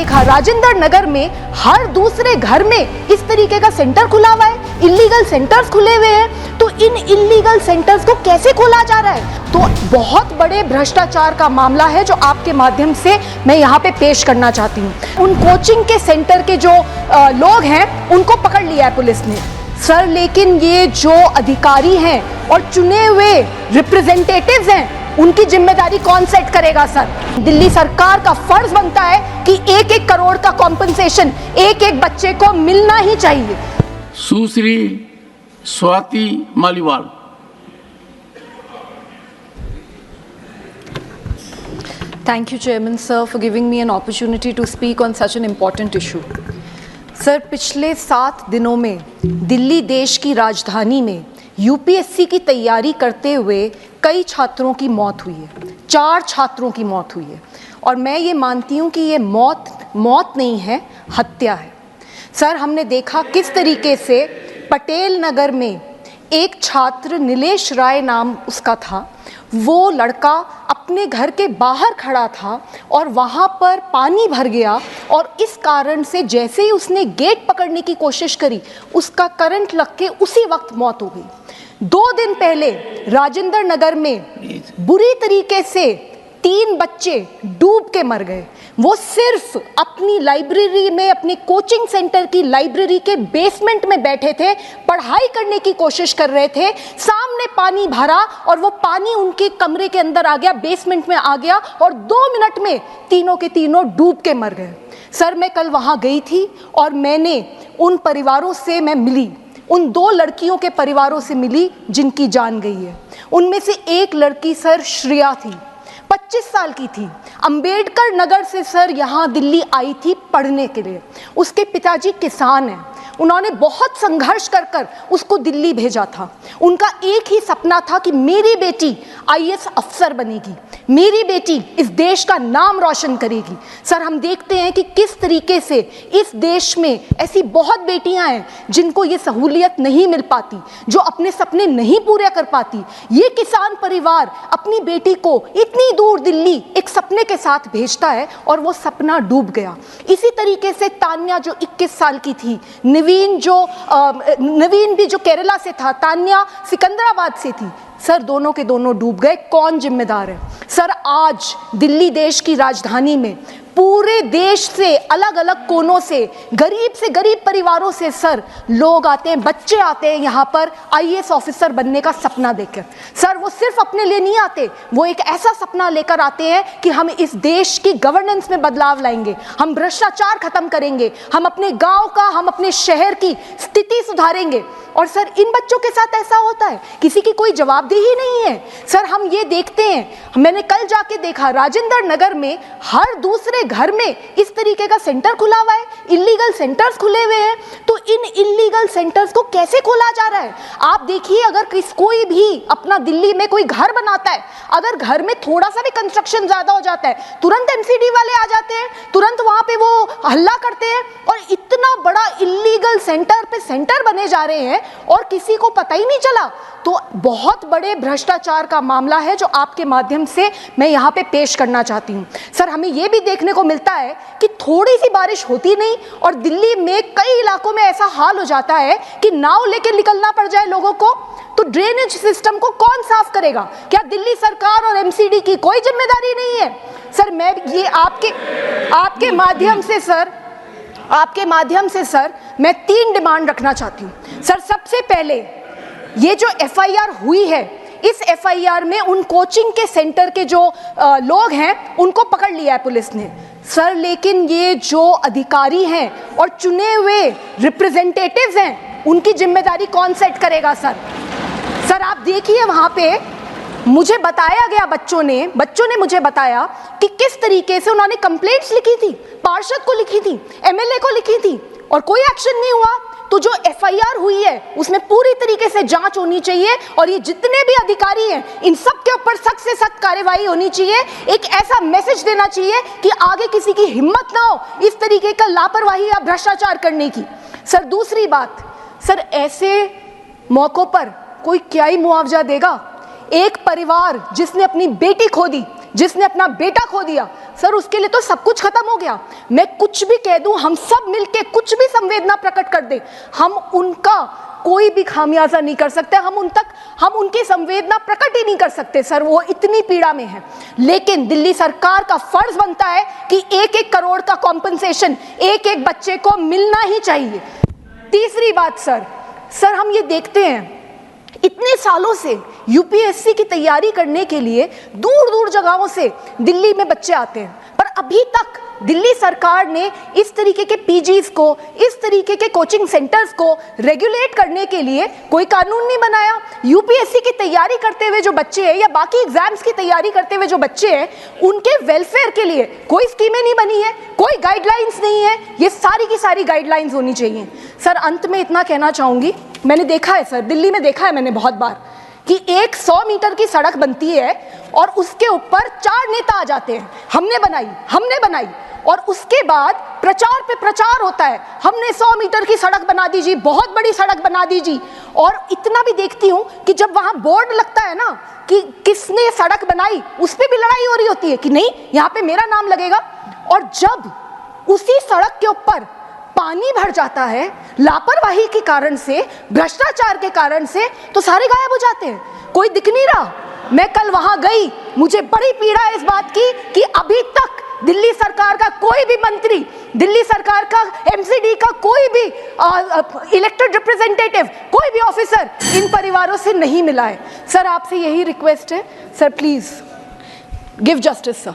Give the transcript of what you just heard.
देखा राजेंद्र नगर में हर दूसरे घर में इस तरीके का सेंटर खुला हुआ है, इलीगल सेंटर्स खुले हुए हैं। तो इन इलीगल सेंटर्स को कैसे खोला जा रहा है? तो बहुत बड़े भ्रष्टाचार का मामला है जो आपके माध्यम से मैं यहाँ पे पेश करना चाहती हूँ। उन कोचिंग के सेंटर के जो लोग हैं उनको पकड़ लिया है पुलिस ने सर, लेकिन ये जो अधिकारी हैं और चुने हुए रिप्रेजेंटेटिव्स हैं उनकी जिम्मेदारी कौन सेट करेगा सर? दिल्ली सरकार का फर्ज बनता है कि 1-1 करोड़ का कॉम्पनसेशन एक एक बच्चे को मिलना ही चाहिए। Sushri Swati Maliwal. Thank you, Chairman, sir, for giving me an opportunity to speak on such an important issue. Sir, पिछले 7 दिनों में दिल्ली देश की राजधानी में यूपीएससी की तैयारी करते हुए कई छात्रों की मौत हुई है। 4 छात्रों की मौत हुई है और मैं ये मानती हूँ कि ये मौत नहीं है, हत्या है। सर, हमने देखा किस तरीके से पटेल नगर में एक छात्र नीलेश राय नाम उसका था, वो लड़का अपने घर के बाहर खड़ा था और वहाँ पर पानी भर गया और इस कारण से जैसे ही उसने गेट पकड़ने की कोशिश करी उसका करंट लग के उसी वक्त मौत हो गई। 2 दिन पहले राजेंद्र नगर में बुरी तरीके से 3 बच्चे डूब के मर गए। वो सिर्फ अपनी लाइब्रेरी में, अपने कोचिंग सेंटर की लाइब्रेरी के बेसमेंट में बैठे थे, पढ़ाई करने की कोशिश कर रहे थे, सामने पानी भरा और वो पानी उनके कमरे के अंदर आ गया, बेसमेंट में आ गया और 2 मिनट में तीनों के तीनों डूब के मर गए। सर, मैं कल वहाँ गई थी और मैंने उन परिवारों से मैं मिली, उन 2 लड़कियों के परिवारों से मिली जिनकी जान गई है। उनमें से एक लड़की सर श्रेया थी, 25 साल की थी, अंबेडकर नगर से सर यहाँ दिल्ली आई थी पढ़ने के लिए। उसके पिताजी किसान हैं, उन्होंने बहुत संघर्ष कर उसको दिल्ली भेजा था। उनका एक ही सपना था कि मेरी बेटी आईएएस अफसर बनेगी, मेरी बेटी इस देश का नाम रोशन करेगी। सर, हम देखते हैं कि किस तरीके से इस देश में ऐसी बहुत बेटियां हैं जिनको ये सहूलियत नहीं मिल पाती, जो अपने सपने नहीं पूरे कर पाती। ये किसान परिवार अपनी बेटी को इतनी दूर दिल्ली एक सपने के साथ भेजता है और वो सपना डूब गया। इसी तरीके से तान्या जो 21 साल की थी, नवीन भी जो केरला से था, तान्या सिकंदराबाद से थी। सर, दोनों के दोनों डूब गए। कौन जिम्मेदार है? सर, आज दिल्ली देश की राजधानी में पूरे देश से अलग अलग कोनों से गरीब परिवारों से सर लोग आते हैं, बच्चे आते हैं यहाँ पर आईएएस ऑफिसर बनने का सपना देखकर। सर, वो सिर्फ अपने लिए नहीं आते, वो एक ऐसा सपना लेकर आते हैं कि हम इस देश की गवर्नेंस में बदलाव लाएंगे, हम भ्रष्टाचार खत्म करेंगे, हम अपने गांव का, हम अपने शहर की स्थिति सुधारेंगे। और सर, इन बच्चों के साथ ऐसा होता है, किसी की कोई जवाबदेही नहीं है। सर, हम ये देखते हैं, मैंने कल जाके देखा राजेंद्र नगर में हर दूसरे घर में इस तरीके का सेंटर खुला हुआ है, इलीगल सेंटर्स खुले हुए हैं। तो इन इलीगल सेंटर्स को कैसे खोला जा रहा है? आप देखिए, अगर कोई भी अपना दिल्ली में कोई घर बनाता है, अगर घर में थोड़ा सा भी कंस्ट्रक्शन ज्यादा हो जाता है, तुरंत एमसीडी वाले आ जाते हैं, तुरंत वहां पे वो हल्ला करते हैं और इतना बड़ा इलीगल सेंटर पे सेंटर बने जा रहे हैं और किसी को पता ही नहीं चला। तो बहुत बड़े भ्रष्टाचार का मामला है जो आपके माध्यम से मैं यहाँ पे पेश करना चाहती हूँ। सर, हमें ये भी देखने को मिलता है कि थोड़ी सी बारिश होती नहीं और दिल्ली में कई इलाकों में ऐसा हाल हो जाता है कि नाव लेकर निकलना पड़ जाए लोगों को। तो ड्रेनेज सिस्टम को कौन साफ करेगा? क्या दिल्ली सरकार और एमसीडी की कोई जिम्मेदारी नहीं है? सर, मैं ये आपके माध्यम से सर मैं 3 डिमांड रखना चाहती हूँ। सर, सबसे पहले ये जो एफआईआर हुई है, इस एफआईआर में उन कोचिंग के सेंटर के जो लोग हैं उनको पकड़ लिया है पुलिस ने सर, लेकिन ये जो अधिकारी हैं और चुने हुए रिप्रेजेंटेटिव्स हैं उनकी जिम्मेदारी कौन सेट करेगा सर? सर, आप देखिए, वहां पे मुझे बताया गया, बच्चों ने मुझे बताया कि किस तरीके से उन्होंने कंप्लेंट्स लिखी थी, पार्षद को लिखी थी, एमएलए को लिखी थी और कोई एक्शन नहीं हुआ। तो जो एफआईआर हुई है उसमें पूरी तरीके से जांच होनी चाहिए और ये जितने भी अधिकारी हैं इन सब के ऊपर सख्त से सख्त कार्रवाई होनी चाहिए। एक ऐसा मैसेज देना चाहिए कि आगे किसी की हिम्मत ना हो इस तरीके का लापरवाही या भ्रष्टाचार करने की। सर, दूसरी बात, सर, ऐसे मौकों पर कोई क्या ही मुआवजा देगा? एक परिवार जिसने अपनी बेटी खो दी, जिसने अपना बेटा खो दिया, सर उसके लिए तो सब कुछ खत्म हो गया। मैं कुछ भी कह दूं, हम सब मिलके कुछ भी संवेदना प्रकट कर दें, हम उनका कोई भी खामियाजा नहीं कर सकते, हम उनकी संवेदना प्रकट ही नहीं कर सकते सर, वो इतनी पीड़ा में है। लेकिन दिल्ली सरकार का फर्ज बनता है कि 1-1 करोड़ का कॉम्पनसेशन एक बच्चे को मिलना ही चाहिए। तीसरी बात सर हम ये देखते हैं इतने सालों से यूपीएससी की तैयारी करने के लिए दूर दूर जगहों से दिल्ली में बच्चे आते हैं, पर अभी तक दिल्ली सरकार ने इस तरीके के पीजीज को, इस तरीके के कोचिंग सेंटर्स को रेगुलेट करने के लिए कोई कानून नहीं बनाया। यूपीएससी की तैयारी करते हुए जो बच्चे हैं या बाकी एग्जाम्स की तैयारी करते हुए जो बच्चे हैं, उनके वेलफेयर के लिए कोई स्कीमें नहीं बनी है, कोई गाइडलाइंस नहीं है। ये सारी की सारी गाइडलाइंस होनी चाहिए। सर अंत में इतना कहना चाहूँगी, मैंने देखा है सर, दिल्ली में देखा है मैंने बहुत बार कि एक 100 मीटर की सड़क बनती है और उसके ऊपर 4 नेता आ जाते हैं, हमने बनाई, और उसके बाद प्रचार पे प्रचार होता है, हमने 100 मीटर की सड़क बना दी जी, बहुत बड़ी सड़क बना दी जी। और इतना भी देखती हूँ कि जब वहाँ बोर्ड लगता है ना कि किसने सड़क बनाई, उस पर भी लड़ाई हो रही होती है कि नहीं यहाँ पे मेरा नाम लगेगा। और जब उसी सड़क के ऊपर पानी भर जाता है लापरवाही के कारण से, भ्रष्टाचार के कारण से, तो सारे गायब हो जाते हैं, कोई दिख नहीं रहा। मैं कल वहां गई, मुझे बड़ी पीड़ा है इस बात की कि अभी तक दिल्ली सरकार का कोई भी मंत्री, दिल्ली सरकार का एमसीडी का कोई भी इलेक्टेड रिप्रेजेंटेटिव, कोई भी ऑफिसर इन परिवारों से नहीं मिला है। सर आपसे यही रिक्वेस्ट है sir, please give justice sir.